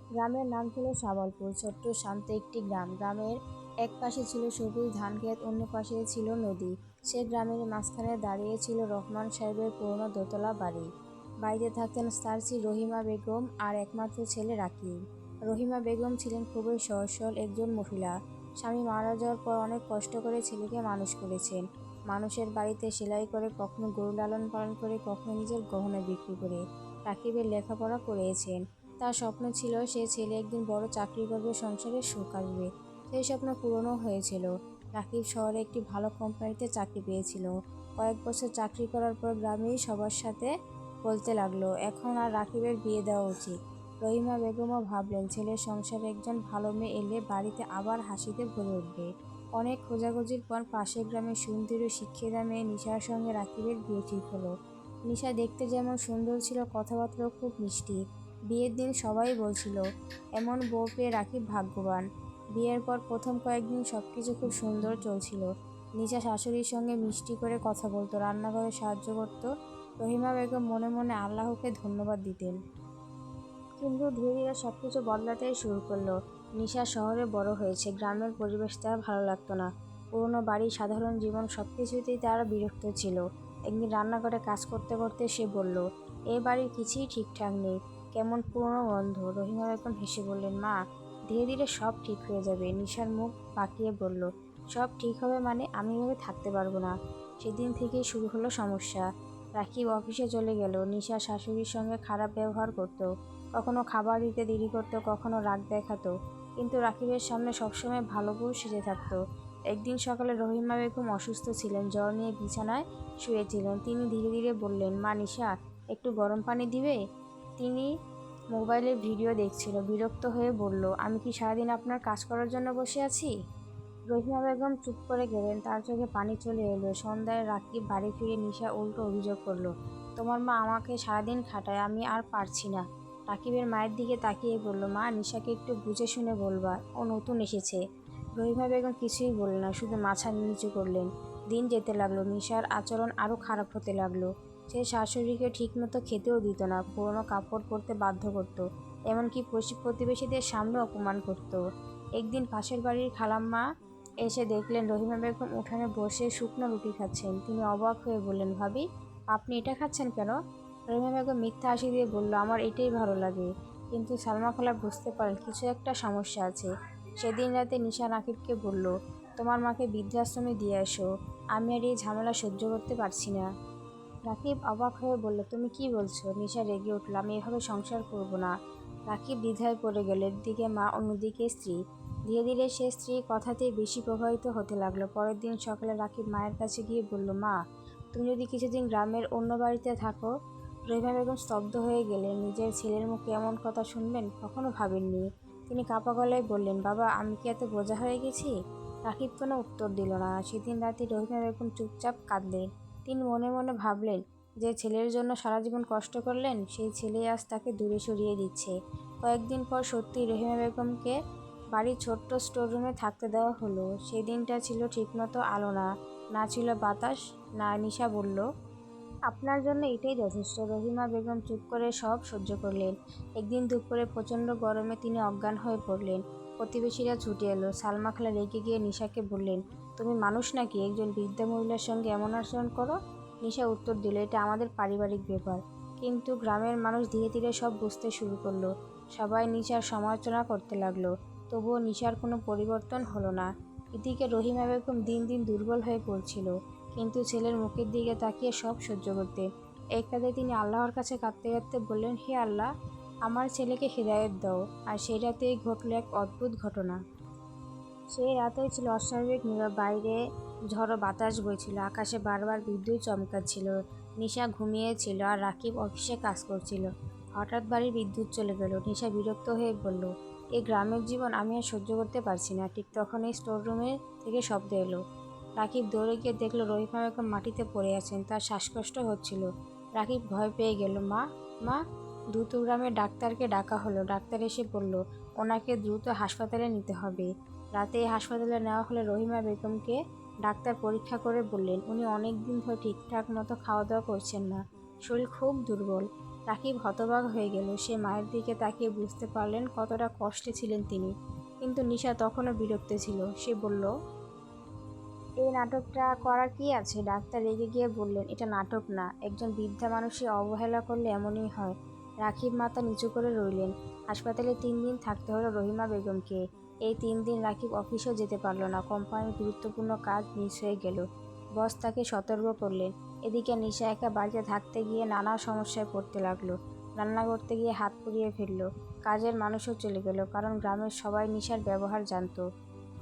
গ্রামের নাম ছিল সাবলপুর। ছোট্ট শান্ত একটি গ্রাম। গ্রামের এক পাশে ছিল সবুজ ধানক্ষেত, অন্য পাশে ছিল নদী। সে গ্রামের মাঝখানে দাঁড়িয়ে ছিল রহমান সাহেবের পুরনো দোতলা বাড়ি। বাড়িতে থাকতেন তার স্ত্রী রহিমা বেগম আর একমাত্র ছেলে রাকিব। রহিমা বেগম ছিলেন খুবই সহজ সরল একজন মহিলা। স্বামী মারা যাওয়ার পর অনেক কষ্ট করে ছেলেকে মানুষ করেছেন। মানুষের বাড়িতে সেলাই করে, কখনো গরু লালন পালন করে, কখনো নিজের গহনা বিক্রি করে রাকিবের লেখাপড়া করিয়েছেন। তার স্বপ্ন ছিল সে ছেলে একদিন বড় চাকরি করবে, সংসারে সুখ আসবে। সেই স্বপ্ন পূরণও হয়েছিল। রাকিব শহরে একটি ভালো কোম্পানিতে চাকরি পেয়েছিল। কয়েক বছর চাকরি করার পর গ্রামেই সবার সাথে বলতে লাগলো এখন আর রাকিবের বিয়ে দেওয়া উচিত। রহিমা বেগমও ভাবলেন ছেলের সংসারে একজন ভালো মেয়ে এলে বাড়িতে আবার হাসিতে ভরে উঠবে। অনেক খোঁজাখুঁজির পর পাশের গ্রামের সুন্দরী ও শিক্ষিতা মেয়ে নিশার সঙ্গে রাকিবের বিয়ে ঠিক হলো। নিশা দেখতে যেমন সুন্দর ছিল, কথাবার্তাও খুব মিষ্টি। বিয়ের দিন সবাই বলছিল এমন বউ পেয়ে রাকিব ভাগ্যবান। বিয়ের পর প্রথম কয়েকদিন সবকিছু খুব সুন্দর চলছিল। নিশা শাশুড়ির সঙ্গে মিষ্টি করে কথা বলতো, রান্নাঘরে সাহায্য করত। রহিমা বেগম মনে মনে আল্লাহকে ধন্যবাদ দিতেন। কিন্তু ধীরে ধীরে সবকিছু বদলাতেই শুরু করলো। নিশা শহরে বড় হয়েছে, গ্রামের পরিবেশ তার ভালো লাগতো না। পুরোনো বাড়ি, সাধারণ জীবন সবকিছুতেই তার বিরক্ত ছিল। একদিন রান্নাঘরে কাজ করতে করতে সে বলল, এ বাড়ির কিছুই ঠিকঠাক নেই, কেমন পুরনো গন্ধ। রহিমা বেগম হেসে বললেন, মা, ধীরে ধীরে সব ঠিক হয়ে যাবে। নিশার মুখ বাঁকিয়ে বলল, সব ঠিক হবে মানে? আমি এভাবে থাকতে পারবো না। সেদিন থেকেই শুরু হলো সমস্যা। রাকিব অফিসে চলে গেল। নিশা শাশুড়ির সঙ্গে খারাপ ব্যবহার করত, কখনো খাবার দিতে দেরি করতো, কখনো রাগ দেখাতো। কিন্তু রাকিবের সামনে সবসময় ভালো বউ সেজে থাকতো। একদিন সকালে রহিমা বেগম অসুস্থ ছিলেন, জ্বর নিয়ে বিছানায় শুয়েছিলেন। তিনি ধীরে ধীরে বললেন, মা নিশা, একটু গরম পানি দিবে? তিনি মোবাইলে ভিডিও দেখছিল, বিরক্ত হয়ে বলল, আমি কি সারাদিন আপনার কাজ করার জন্য বসে আছি? রহিমা বেগম চুপ করে গেলেন, তার চোখে পানি চলে এলো। সন্ধ্যায় রাকিব বাড়ি ফিরে নিশা উল্টো অভিযোগ করলো, তোমার মা আমাকে সারাদিন খাটায়, আমি আর পারছি না। রাকিবের মায়ের দিকে তাকিয়ে বলল, মা, নিশাকে একটু বুঝে শুনে বলবা, ও নতুন এসেছে। রহিমা বেগম কিছুই বললেন না, শুধু মাথা নিচু করলেন। দিন যেতে লাগলো, নিশার আচরণ আরও খারাপ হতে লাগলো। সে শাশুড়িকে ঠিকমতো খেতেও দিত না, পুরনো কাপড় পরতে বাধ্য করত, এমনকি প্রতিবেশীদের সামনে অপমান করত। একদিন পাশের বাড়ির খালাম্মা এসে দেখলেন রহিমা বেগম উঠানে বসে শুকনো রুটি খাচ্ছেন। তিনি অবাক হয়ে বললেন, ভাবি, আপনি এটা খাচ্ছেন কেন? রহিমা বেগম মিথ্যা হাসি দিয়ে বলল, আমার এটাই ভালো লাগে। কিন্তু সালমা খালা বুঝতে পারেন কিছু একটা সমস্যা আছে। সেদিন রাতে নিশা রাকিবকে বলল, তোমার মাকে বৃদ্ধাশ্রমে দিয়ে আসো, আমি আর এই ঝামেলা সহ্য করতে পারছি না। রাকিব অবাক হয়ে বলল, তুমি কি বলছো? নিশা রেগে উঠল, আমি এভাবে সংসার করব না। রাকিব দ্বিধায় পড়ে গেল, একদিকে মা, অন্যদিকে স্ত্রী। ধীরে ধীরে সে স্ত্রীর কথাতেই বেশি প্রভাবিত হতে লাগলো। পরের দিন সকালে রাকিব মায়ের কাছে গিয়ে বলল, মা, তুমি যদি কিছুদিন গ্রামের অন্য বাড়িতে থাকো। রহিমা বেগম স্তব্ধ হয়ে গেলেন। নিজের ছেলের মুখে এমন কথা শুনবেন কখনো ভাবেননি। তিনি কাঁপা গলায় বললেন, বাবা, আমি কি এত বোঝা হয়ে গেছি? রাকিব কোনো উত্তর দিল না। সেদিন রাতে রহিমা বেগম চুপচাপ কাঁদলেন। তিনি মনে মনে ভাবলেন, যে ছেলের জন্য সারা জীবন কষ্ট করলেন, সেই ছেলে আজ তাকে দূরে সরিয়ে দিচ্ছে। কয়েকদিন পর সত্যি রহিমা বেগমকে বাড়ির ছোট্ট স্টোররুমে থাকতে দেওয়া হলো। সেই দিনটা ছিল ঠিকমতো আলো না, না ছিল বাতাস, না। নিশা বলল, আপনার জন্য এটাই যথেষ্ট। রহিমা বেগম চুপ করে সব সহ্য করলেন। একদিন দুপুরে প্রচণ্ড গরমে তিনি অজ্ঞান হয়ে পড়লেন। প্রতিবেশীরা ছুটে এলো। সালমা খালা রেগে গিয়ে নিশাকে বললেন, তুমি মানুষ নাকি, একজন বৃদ্ধা মহিলার সঙ্গে এমন আচরণ করো? নিশা উত্তর দিল, এটা আমাদের পারিবারিক ব্যাপার। কিন্তু গ্রামের মানুষ ধীরে ধীরে সব বুঝতে শুরু করলো। সবাই নিশার সমালোচনা করতে লাগলো। তবুও নিশার কোনো পরিবর্তন হলো না। এদিকে রহিমা বেগম দিন দিন দুর্বল হয়ে পড়ছিল, কিন্তু ছেলের মুখের দিকে তাকিয়ে সব সহ্য করতে। এক রাতে তিনি আল্লাহর কাছে কাঁদতে কাঁদতে বললেন, হে আল্লাহ, আমার ছেলেকে হেদায়েত দাও। আর সেই রাতেই ঘটল এক অদ্ভুত ঘটনা। সেই রাতেই ছিল অস্বাভাবিক নীরব। বাইরে ঝড়ো বাতাস বইছিল, আকাশে বারবার বিদ্যুৎ চমকাচ্ছিল। নিশা ঘুমিয়েছিল আর রাকিব অফিসে কাজ করছিল। হঠাৎ বাড়ির বিদ্যুৎ চলে গেল। নিশা বিরক্ত হয়ে বলল, এই গ্রামের জীবন আমি আর সহ্য করতে পারছি না। ঠিক তখনই স্টোররুমে থেকে শব্দ এলো। রাকিব দৌড়ে গিয়ে দেখল রহিমা বেগম মাটিতে পড়ে আছেন, তার শ্বাসকষ্ট হচ্ছিল। রাকিব ভয় পেয়ে গেল। মা, মা! দ্রুত গ্রামের ডাক্তারকে ডাকা হলো। ডাক্তার এসে বলল, ওনাকে দ্রুত হাসপাতালে নিতে হবে। রাতেই হাসপাতালে নেওয়া হলে রহিমা বেগমকে ডাক্তার পরীক্ষা করে বললেন, উনি অনেক দিন ধরে ঠিকঠাক মতো খাওয়া দাওয়া করছেন না, শরীর খুব দুর্বল। রাকিব হতবাক হয়ে গেল। সে মায়ের দিকে তাকিয়ে বুঝতে পারলেন কতটা কষ্টে ছিলেন তিনি। কিন্তু নিশা তখনও বিরক্ত ছিল। সে বলল, এই নাটকটা করার কি আছে? ডাক্তার রেগে গিয়ে বললেন, এটা নাটক না, একজন বৃদ্ধা মানুষকে অবহেলা করলে এমনই হয়। রাকিব মাথা নিচু করে রইলেন। হাসপাতালে 3 দিন থাকতে হলো রহিমা বেগমকে। এই 3 দিন রাকিব অফিসেও যেতে পারল না। কোম্পানির গুরুত্বপূর্ণ কাজ মিস হয়ে গেল। বস তাকে সতর্ক করলেন। এদিকে নিশা একা বাড়িতে থাকতে গিয়ে নানা সমস্যায় পড়তে লাগলো। রান্না করতে গিয়ে হাত পুড়িয়ে ফেললো। কাজের মানুষও চলে গেল, কারণ গ্রামের সবাই নিশার ব্যবহার জানতো।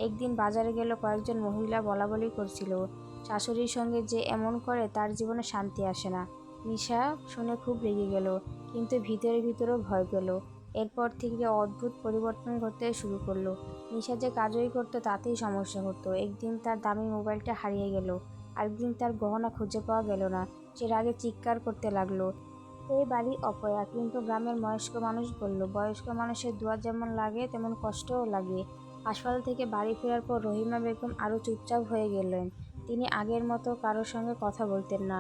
একদিন বাজারে গেল, কয়েকজন মহিলা বলাবলি করছিল, শাশুড়ির সঙ্গে যে এমন করে তার জীবনে শান্তি আসে না। নিশা শুনে খুব রেগে গেল, কিন্তু ভিতরে ভিতরেও ভয় পেল। এরপর থেকে অদ্ভুত পরিবর্তন করতে শুরু করলো। নিশা যে কাজই করতো তাতেই সমস্যা হতো। একদিন তার দামি মোবাইলটা হারিয়ে গেল, আরেকদিন তার গহনা খুঁজে পাওয়া গেল না। সে রাগে চিৎকার করতে লাগলো, এই বাড়ি অপয়া। কিন্তু গ্রামের বয়স্ক মানুষ বলল, বয়স্ক মানুষের দোয়া যেমন লাগে তেমন কষ্টও লাগে। হাসপাতাল থেকে বাড়ি ফেরার পর রহিমা বেগম আরও চুপচাপ হয়ে গেলেন। তিনি আগের মতো কারোর সঙ্গে কথা বলতেন না।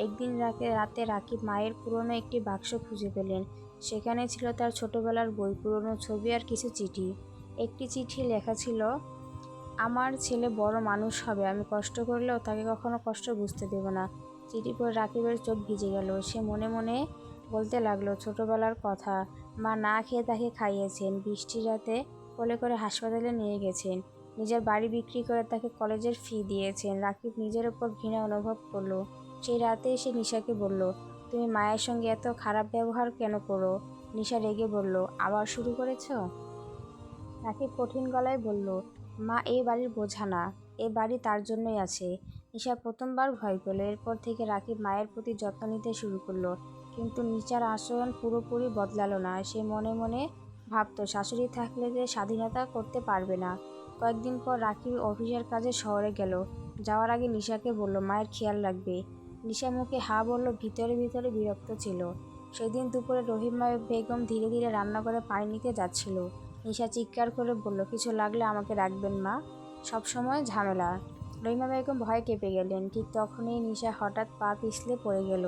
একদিন রাতে রাকিব মায়ের পুরনো একটি বাক্স খুঁজে পেলেন। সেখানে ছিল তার ছোটবেলার বই, পুরনো ছবি আর কিছু চিঠি। একটি চিঠি লেখা ছিল, আমার ছেলে বড় মানুষ হবে, আমি কষ্ট করলেও তাকে কখনো কষ্ট বুঝতে দেব না। চিঠি পড়ে রাকিবের চোখ ভিজে গেল। সে মনে মনে বলতে লাগলো ছোটবেলার কথা। মা না খেয়ে তাকে খাইয়েছেন, বৃষ্টির রাতে কোলে করে হাসপাতালে নিয়ে গেছেন, নিজের বাড়ি বিক্রি করে তাকে কলেজের ফি দিয়েছেন। রাকিব নিজের ওপর ঘৃণা অনুভব করলো। সেই রাতেই সে নিশাকে বলল, তুমি মায়ের সঙ্গে এত খারাপ ব্যবহার কেন করো? নিশা রেগে বলল, আবার শুরু করেছ? রাকিব কঠিন গলায় বলল, মা এই বাড়ির বোঝা না, এ বাড়ি তার জন্যই আছে। নিশা প্রথমবার ভয় পেল। এরপর থেকে রাকিব মায়ের প্রতি যত্ন নিতে শুরু করলো। কিন্তু নিশার আচরণ পুরোপুরি বদলালো না। সে মনে মনে ভাবতো, শাশুড়ি থাকলে যে স্বাধীনতা করতে পারবে না। কয়েকদিন পর রাকিব অফিসের কাজে শহরে গেল। যাওয়ার আগে নিশাকে বলল, মায়ের খেয়াল রাখবে। নিশা মুখে হা বলল, ভিতরে ভিতরে বিরক্ত ছিল। সেদিন দুপুরে রহিমা বেগম ধীরে ধীরে রান্নাঘরে পানি নিতে যাচ্ছিল। নিশা চিৎকার করে বলল, কিছু লাগলে আমাকে রাখবেন মা, সব সময় ঝামেলা। রহিমা বেগম ভয়ে কেঁপে গেলেন। ঠিক তখনই নিশা হঠাৎ পা পিছলে পড়ে গেল।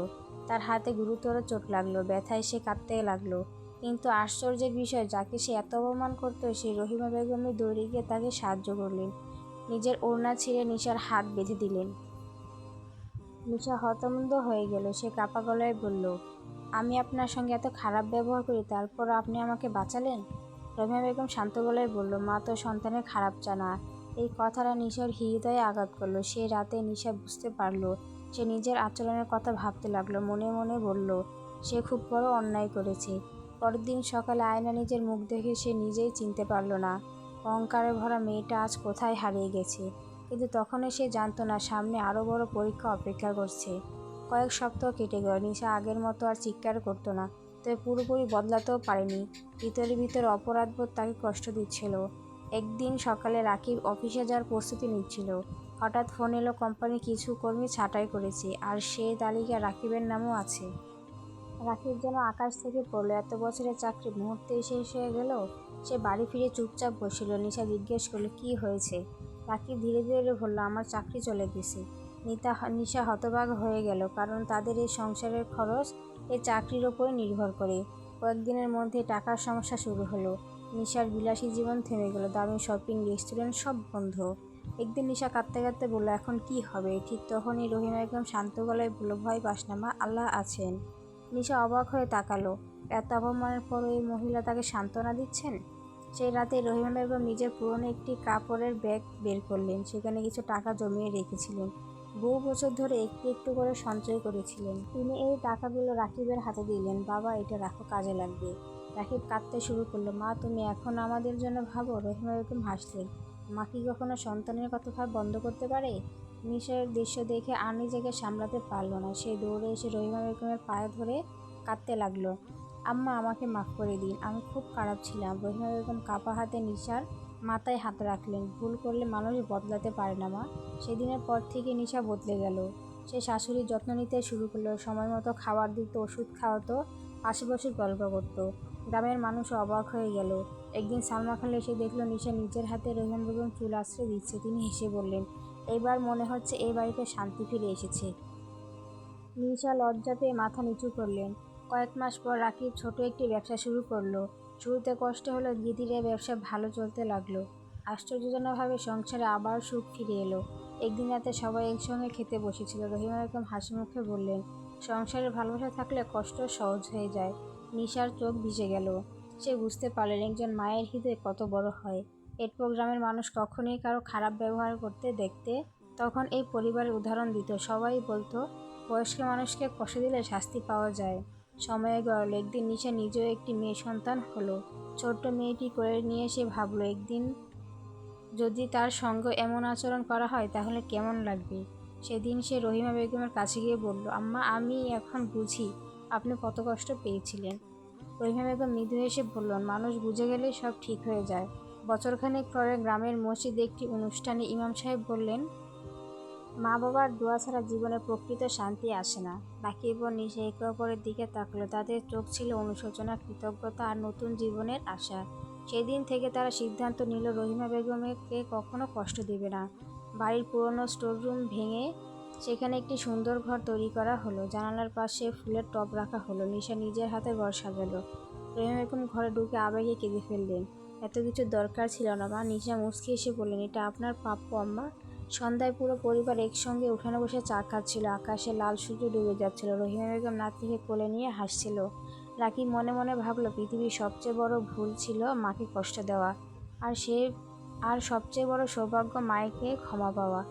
তার হাতে গুরুতর চোট লাগলো। ব্যথায় সে কাঁদতে লাগলো। কিন্তু আশ্চর্যের বিষয়, যাকে সে এত অপমান করতো, সেই রহিমা বেগমই দৌড়ে গিয়ে তাকে সাহায্য করলেন। নিজের ওড়না ছিঁড়ে নিশার হাত বেঁধে দিলেন। নিশা হতভম্ব হয়ে গেল। সে কাঁপা গলায় বলল, আমি আপনার সঙ্গে এত খারাপ ব্যবহার করি, তারপর আপনি আমাকে বাঁচালেন? রহিমা বেগম শান্ত গলায় বলল, মা তো সন্তানের খারাপ চায় না। এই কথাটা নিশার হৃদয়ে আঘাত করলো। সে রাতে নিশা বুঝতে পারল। সে নিজের আচরণের কথা ভাবতে লাগলো। মনে মনে বলল, সে খুব বড় অন্যায় করেছে। পরের দিন সকালে আয়না নিজের মুখ দেখে সে নিজেই চিনতে পারল না। অহংকারে ভরা মেয়েটা আজ কোথায় হারিয়ে গেছে। কিন্তু তখনও সে জানতো না, সামনে আরও বড় পরীক্ষা অপেক্ষা করছে। কয়েক সপ্তাহ কেটে গেল। নিশা আগের মতো আর চিৎকার করতো না, তবে পুরোপুরি বদলাতেও পারেনি। ভিতরে ভিতরে অপরাধবোধ তাকে কষ্ট দিচ্ছিল। একদিন সকালে রাকিব অফিসে যাওয়ার প্রস্তুতি নিচ্ছিল। হঠাৎ ফোন এলো, কোম্পানির কিছু কর্মী ছাঁটাই করেছে, আর সেই তালিকায় রাকিবের নামও আছে। রাকিব যেন আকাশ থেকে পড়ল। এত বছরের চাকরি মুহূর্তেই শেষ হয়ে গেল। সে বাড়ি ফিরে চুপচাপ বসছিল। নিশা জিজ্ঞেস করলো, কি হয়েছে? রাকিব ধীরে ধীরে বলল, আমার চাকরি চলে গেছে। নিশা হতবাক হয়ে গেল, কারণ তাদের এই সংসারের খরচ এই চাকরির ওপরই নির্ভর করে। কয়েকদিনের মধ্যে টাকার সমস্যা শুরু হলো। নিশার বিলাসী জীবন থেমে গেল। দামি শপিং, রেস্টুরেন্ট সব বন্ধ। একদিন নিশা কাঁদতে কাঁদতে বলল, এখন কি হবে? ঠিক তখনই রহিমা একদম শান্ত গলায় বলল, ভয় পাস না মা, আল্লাহ আছেন। নিশা অবাক হয়ে তাকালো। এত অপমানের পরও এই মহিলা তাকে সান্ত্বনা দিচ্ছেন। সেই রাতে রহিমা বেগম নিজের পুরনো একটি কাপড়ের ব্যাগ বের করলেন। সেখানে কিছু টাকা জমিয়ে রেখেছিলেন। বহু বছর ধরে একটু একটু করে সঞ্চয় করেছিলেন। তিনি এই টাকাগুলো রাকিবের হাতে দিলেন, বাবা এটা রাখো, কাজে লাগবে। রাকিব কাঁদতে শুরু করলো, মা তুমি এখন আমাদের জন্য ভাবো? রহিমা বেগম হাসলেন। মা কি কখনো সন্তানের কথা ভাব বন্ধ করতে পারে? নিশার দৃশ্য দেখে আর নিজেকে সামলাতে পারল না। সে দৌড়ে এসে রহিমা বেগমের পায়ে ধরে কাঁদতে লাগলো, আম্মা আমাকে মাফ করে দিন, আমি খুব খারাপ ছিলাম। রহিমা বেগম কাঁপা হাতে নিশার মাথায় হাত রাখলেন। ভুল করলে মানুষ বদলাতে পারে না মা। সেদিনের পর থেকে নিশা বদলে গেল। সে শাশুড়ির যত্ন নিতে শুরু করলো, সময় মতো খাবার দিত, ওষুধ খাওয়াতো, পাশে বসে গল্প করত। গ্রামের মানুষ অবাক হয়ে গেল। একদিন সালমা খালা এসে দেখলো নিশা নিজের হাতে রহিমা বেগম চুল আঁচড়ে দিচ্ছে। তিনি হেসে বললেন, এইবার মনে হচ্ছে এই বাড়িতে শান্তি ফিরে এসেছে। নিশা লজ্জা পেয়ে মাথা নিচু করলেন। কয়েক মাস পর রাকিব ছোট একটি ব্যবসা শুরু করলো। শুরুতে কষ্ট হলো, ধীরে ধীরে ব্যবসা ভালো চলতে লাগলো। আশ্চর্যজনকভাবে সংসারে আবার সুখ ফিরে এলো। একদিন রাতে সবাই একসঙ্গে খেতে বসেছিল। রহিমা বেগম হাসি মুখে বললেন, সংসারে ভালোবাসা থাকলে কষ্ট সহজ হয়ে যায়। নিশার চোখ ভিজে গেল। সে বুঝতে পারলেন একজন মায়ের হৃদয় কত বড় হয়। এরপর গ্রামের মানুষ কখনোই কারো খারাপ ব্যবহার করতে দেখতে তখন এই পরিবারের উদাহরণ দিত। সবাই বলতো, বয়স্ক মানুষকে কষ্ট দিলে শাস্তি পাওয়া যায়। সময় গড়াল। একদিন নিশা নিজেও একটি মেয়ে সন্তান হলো। ছোট্ট মেয়েটি করে নিয়ে সে ভাবলো, একদিন যদি তার সঙ্গে এমন আচরণ করা হয় তাহলে কেমন লাগবে। সেদিন সে রহিমা বেগমের কাছে গিয়ে বলল, আম্মা, আমি এখন বুঝি আপনি কত কষ্ট পেয়েছিলেন। রহিমা বেগম মৃদু হেসে বললেন, মানুষ বুঝে গেলেই সব ঠিক হয়ে যায়। বছরখানেক পরে গ্রামের মসজিদে একটি অনুষ্ঠানে ইমাম সাহেব বললেন, মা বাবার দোয়া ছাড়া জীবনে প্রকৃত শান্তি আসে না। রাকিব ও নিশা একে অপরের দিকে তাকালো। তাদের চোখ ছিল অনুশোচনা, কৃতজ্ঞতা আর নতুন জীবনের আশা। সেদিন থেকে তারা সিদ্ধান্ত নিল রহিমা বেগমকে কখনো কষ্ট দেবে না। বাড়ির পুরনো স্টোররুম ভেঙে সেখানে একটি সুন্দর ঘর তৈরি করা হলো। জানালার পাশে ফুলের টব রাখা হলো। নিশা নিজের হাতে ঘর সাজালো। রহিমা বেগম ঘরে ঢুকে আবেগে কেঁদে ফেললেন। এত কিছু দরকার ছিল না মা। নিশা মুচকি এসে বললেন, এটা আপনার প্রাপ্য আম্মা। সন্ধ্যায় পুরো পরিবার একসঙ্গে উঠানে বসে চা খাচ্ছিল। আকাশে লাল সূর্য ডুবে যাচ্ছিল। রহিমা বেগম নাতনিকে কোলে নিয়ে হাসছিল। রাকিব মনে মনে ভাবল, পৃথিবীর সবচেয়ে বড় ভুল ছিল মাকে কষ্ট দেওয়া, আর সবচেয়ে বড় সৌভাগ্য মায়েকে ক্ষমা পাওয়া।